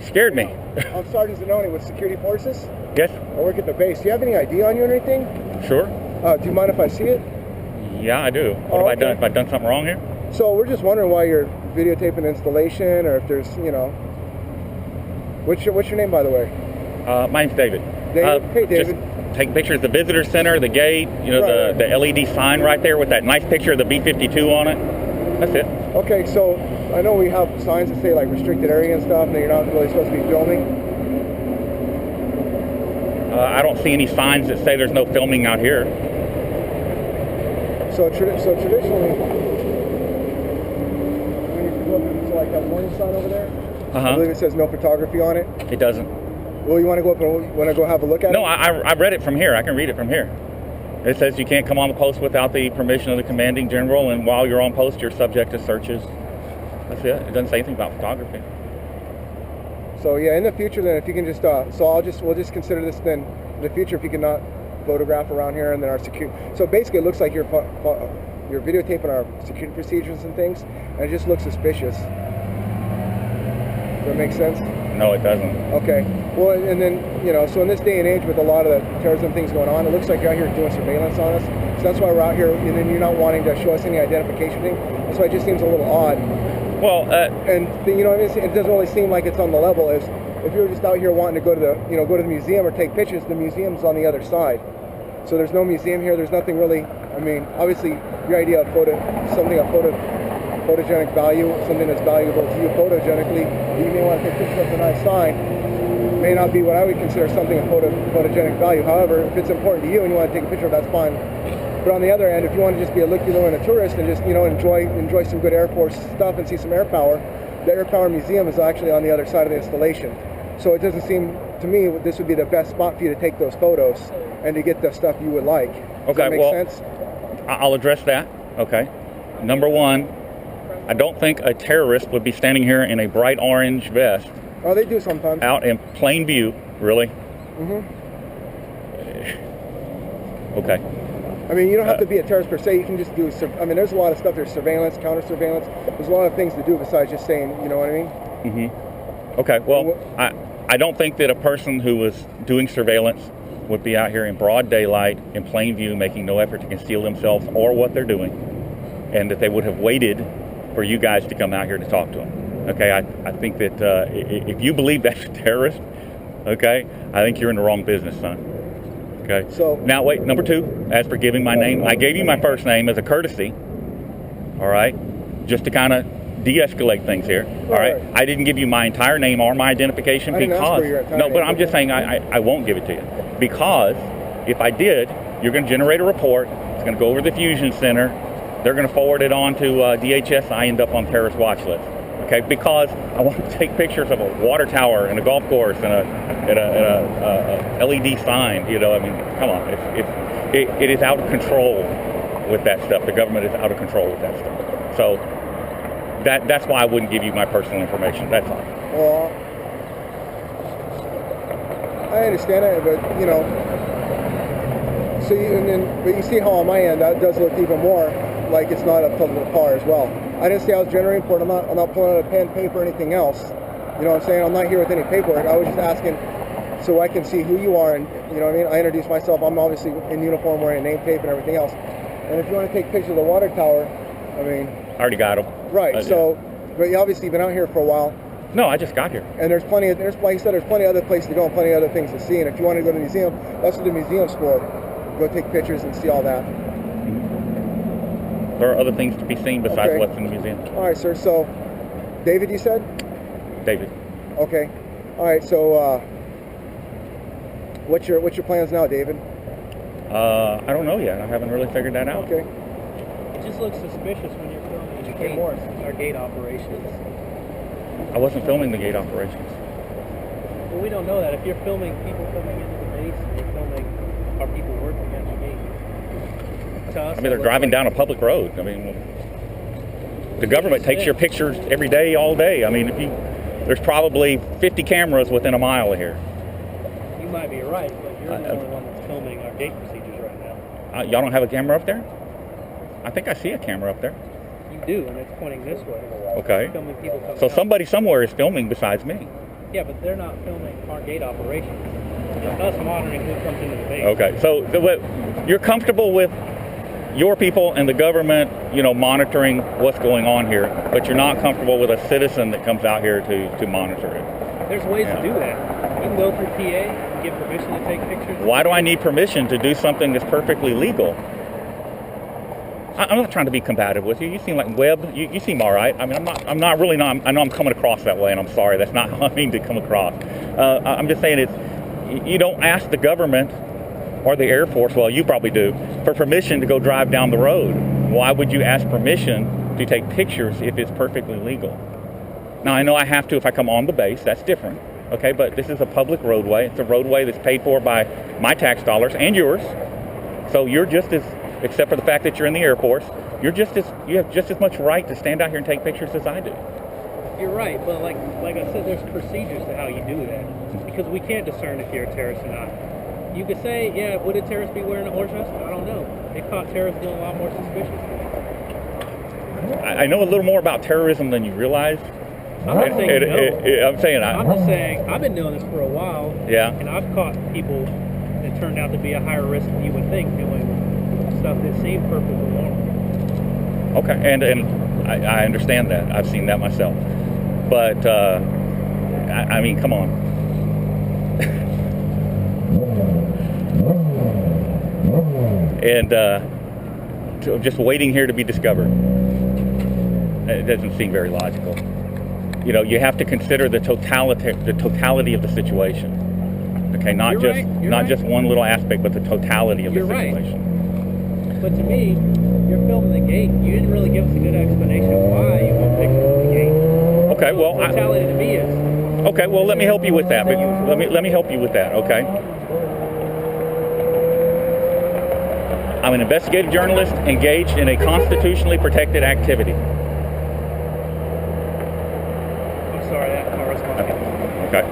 Scared me. I'm Sergeant Zanoni with Security Forces. Yes? I work at the base. Do you have any ID on you or anything? Sure. Do you mind if I see it? Yeah, I do. What have I done? Have I done something wrong here? So we're just wondering why you're videotaping installation, or if there's, what's your name, by the way? My name's David. David? Hey, David. Just take pictures of the visitor center, the gate, the LED sign right there with that nice picture of the B-52 on it. That's it. Okay, so I know we have signs that say like restricted area and stuff, and that you're not really supposed to be filming. I don't see any signs that say there's no filming out here. So traditionally, when you go up to like that warning sign over there, I believe it says no photography on it. It doesn't. Well, you want to go up and want to go have a look at it? No, I read it from here. I can read it from here. It says you can't come on the post without the permission of the commanding general, and while you're on post, you're subject to searches. That's it. It doesn't say anything about photography. So yeah, in the future, then if you can just, we'll just consider this then in the future if you can not photograph around here, and then our security. So basically, it looks like you're videotaping our security procedures and things, and it just looks suspicious. Does that make sense? No, it doesn't. Okay. Well, and then, so in this day and age with a lot of the terrorism things going on, it looks like you're out here doing surveillance on us. So that's why we're out here, and then you're not wanting to show us any identification thing. That's why it just seems a little odd. Well, and it doesn't really seem like it's on the level as if you're just out here wanting to go to the, go to the museum or take pictures. The museum's on the other side. So there's no museum here. There's nothing really. I mean, obviously, your idea of photogenic value, something that's valuable to you photogenically, you may want to take pictures of a nice sign, may not be what I would consider something of photogenic value. However, if it's important to you and you want to take a picture, that's fine. But on the other end, if you want to just be a look-you-know and a tourist and just enjoy some good Air Force stuff and see some air power, the Air Power Museum is actually on the other side of the installation. So it doesn't seem to me this would be the best spot for you to take those photos and to get the stuff you would like. Does that make sense? I'll address that. Okay. Number one, I don't think a terrorist would be standing here in a bright orange vest. Oh, they do sometimes. Out in plain view, really? Mm-hmm. Okay. I mean, you don't have to be a terrorist per se. You can just do, there's a lot of stuff. There's surveillance, counter-surveillance. There's a lot of things to do besides just saying, you know what I mean? Mm-hmm. Okay, well, I don't think that a person who was doing surveillance would be out here in broad daylight, in plain view, making no effort to conceal themselves or what they're doing, and that they would have waited for you guys to come out here to talk to them. Okay, I think that if you believe that's a terrorist, okay, I think you're in the wrong business, son. Okay. So now, wait. Number two, as for giving my name, I gave you my first name as a courtesy. All right, just to kind of de-escalate things here. All right. I didn't give you my entire name or my identification because but I'm just saying I won't give it to you because if I did, you're going to generate a report. It's going to go over to the Fusion Center. They're going to forward it on to DHS. I end up on terrorist watch list. Okay, because I want to take pictures of a water tower and a golf course and a LED sign. Come on, it is out of control with that stuff. The government is out of control with that stuff. So that's why I wouldn't give you my personal information. That's all. Well, I understand it, but but you see how on my end that does look even more like it's not up to the par as well. I didn't say I was generating report. I'm not pulling out a pen, paper, or anything else. You know what I'm saying? I'm not here with any paperwork. I was just asking so I can see who you are, and you know what I mean? I introduced myself. I'm obviously in uniform, wearing a name tape and everything else. And if you want to take pictures of the water tower, I already got them. Right. So, but you obviously been out here for a while. No, I just got here. And like you said, there's plenty of other places to go and plenty of other things to see. And if you want to go to the museum, that's what the museum's for. Go take pictures and see all that. There are other things to be seen besides what's in the museum. All right, sir. So, David, you said? David. Okay. All right. So, what's your plans now, David? I don't know yet. I haven't really figured that out. Okay. It just looks suspicious when you're filming our gate operations. I wasn't filming the gate operations. Well, we don't know that. If you're filming people coming into the base, and you're filming our people working at the gate. They're driving down a public road. The government takes your pictures every day, all day. There's probably 50 cameras within a mile of here. You might be right, but you're the only one that's filming our gate procedures right now. Y'all don't have a camera up there? I think I see a camera up there. You do, and it's pointing this way. Okay. Filming people coming so somebody somewhere is filming besides me. Yeah, but they're not filming our gate operations. It's us monitoring who comes into the base. Okay, so you're comfortable with your people and the government, monitoring what's going on here, but you're not comfortable with a citizen that comes out here to monitor it. There's ways to do that. You can go through PA and get permission to take pictures. Why do I need permission to do something that's perfectly legal? I'm not trying to be combative with you. You seem like Webb. You seem all right. I mean, I'm not really. I know I'm coming across that way, and I'm sorry. That's not how I mean to come across. I'm just saying you don't ask the government or the Air Force. Well, you probably do, for permission to go drive down the road. Why would you ask permission to take pictures if it's perfectly legal? Now, I know I have to if I come on the base. That's different. Okay, but this is a public roadway. It's a roadway that's paid for by my tax dollars and yours. So you're just as, except for the fact that you're in the Air Force, you have just as much right to stand out here and take pictures as I do. You're right, but like I said, there's procedures to how you do that, because we can't discern if you're a terrorist or not. You could say, yeah, would a terrorist be wearing a horse vest? I don't know. They caught terrorists doing a lot more suspicious. I know a little more about terrorism than you realize. I'm not saying I'm just saying I've been doing this for a while. Yeah. And I've caught people that turned out to be a higher risk than you would think doing stuff that seemed perfectly normal. Okay, and I understand that. I've seen that myself. But I mean, come on. And just waiting here to be discovered. It doesn't seem very logical. You have to consider the totality of the situation. Okay, not just one little aspect, but the totality of the situation. Right. But to me, you're filming the gate. You didn't really give us a good explanation why you want pictures of the gate. Okay, so well, totality to me is. Okay, well, let me help you with that. But let me help you with that. Okay. I'm an investigative journalist engaged in a constitutionally protected activity. Okay.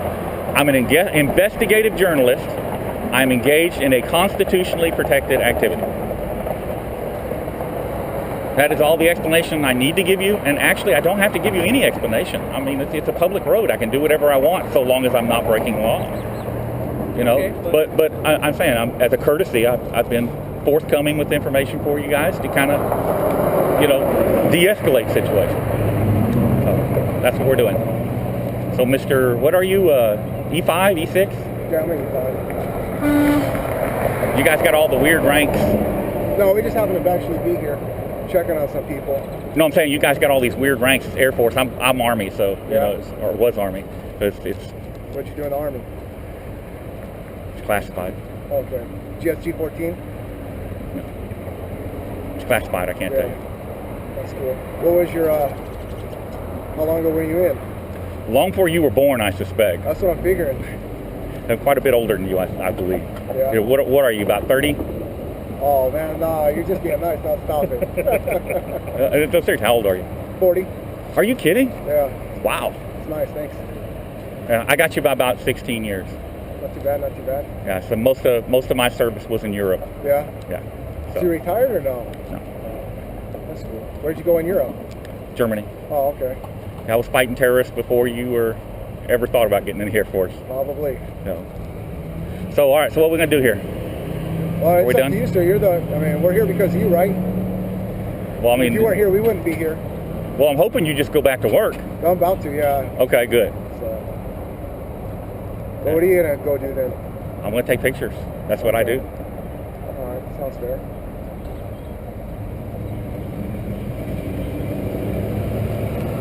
I'm an investigative journalist. I'm engaged in a constitutionally protected activity. That is all the explanation I need to give you, and actually I don't have to give you any explanation. I mean, it's a public road. I can do whatever I want so long as I'm not breaking law. Okay, but I'm saying, as a courtesy, I've been forthcoming with information for you guys to kind of, de-escalate situations. So that's what we're doing. So, Mr. What are you, E5, E6? Yeah, I'm E5. You guys got all the weird ranks? No, we just happen to actually be here, checking on some people. No, I'm saying you guys got all these weird ranks. Air Force. I'm Army, so or was Army. So it's. What you do in the Army? It's classified. Okay. GSG-14? No. It's classified. I can't tell you. That's cool. What was your? How long ago were you in? Long before you were born, I suspect. That's what I'm figuring. I'm quite a bit older than you, I believe. Yeah. What are you, about 30? Oh, man, nah, you're just being nice. Now stop it. Seriously, how old are you? 40. Are you kidding? Yeah. Wow. It's nice, thanks. I got you by about 16 years. Not too bad, not too bad. Yeah, so most of my service was in Europe. Yeah? Yeah. So you retired or no? No. That's cool. Where'd you go in Europe? Germany. Oh, okay. I was fighting terrorists before you ever thought about getting in the Air Force. Probably. No. So, all right, so what are we going to do here? Well, it's we up done? to you, sir. We're here because of you, right? Well, I mean, if you weren't here, we wouldn't be here. Well, I'm hoping you just go back to work. I'm about to, yeah. Okay, good. So, well, what are you going to go do then? I'm going to take pictures. That's what I do. All right, sounds fair.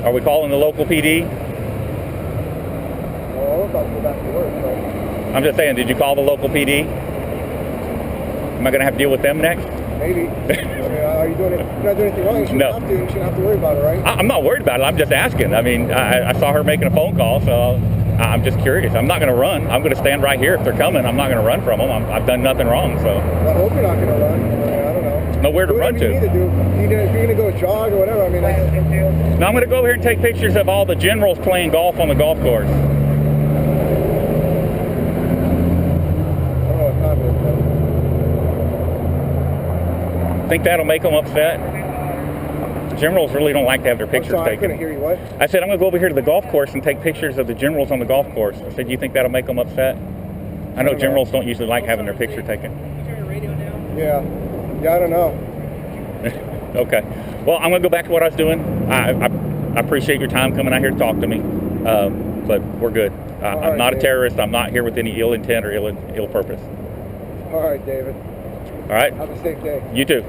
Are we calling the local PD? Well, I'm about to go back to work, but... I'm just saying, did you call the local PD? Am I going to have to deal with them next? Maybe. Are you doing it? You're not doing anything wrong. You shouldn't have to worry about it, right? I'm not worried about it. I'm just asking. I mean, I saw her making a phone call, so I'm just curious. I'm not going to run. I'm going to stand right here. If they're coming, I'm not going to run from them. I've done nothing wrong, so. Well, I hope you're not going to run. I don't know. Nowhere to run to. What do you need to do? If you're going to go jog or whatever, I mean, that's... No, I'm going to go over here and take pictures of all the generals playing golf on the golf course. Think that'll make them upset? generals really don't like to have their pictures sorry, I taken. couldn't hear you. What? I said, I'm going to go over here to the golf course and take pictures of the generals on the golf course. I said, you think that'll make them upset? I know generals don't usually like having their picture taken. Can you turn your radio down? Yeah, I don't know. Okay. Well, I'm going to go back to what I was doing. I appreciate your time coming out here to talk to me, but we're good. I'm not a terrorist. I'm not here with any ill intent or ill purpose. All right, David. All right. Have a safe day. You too.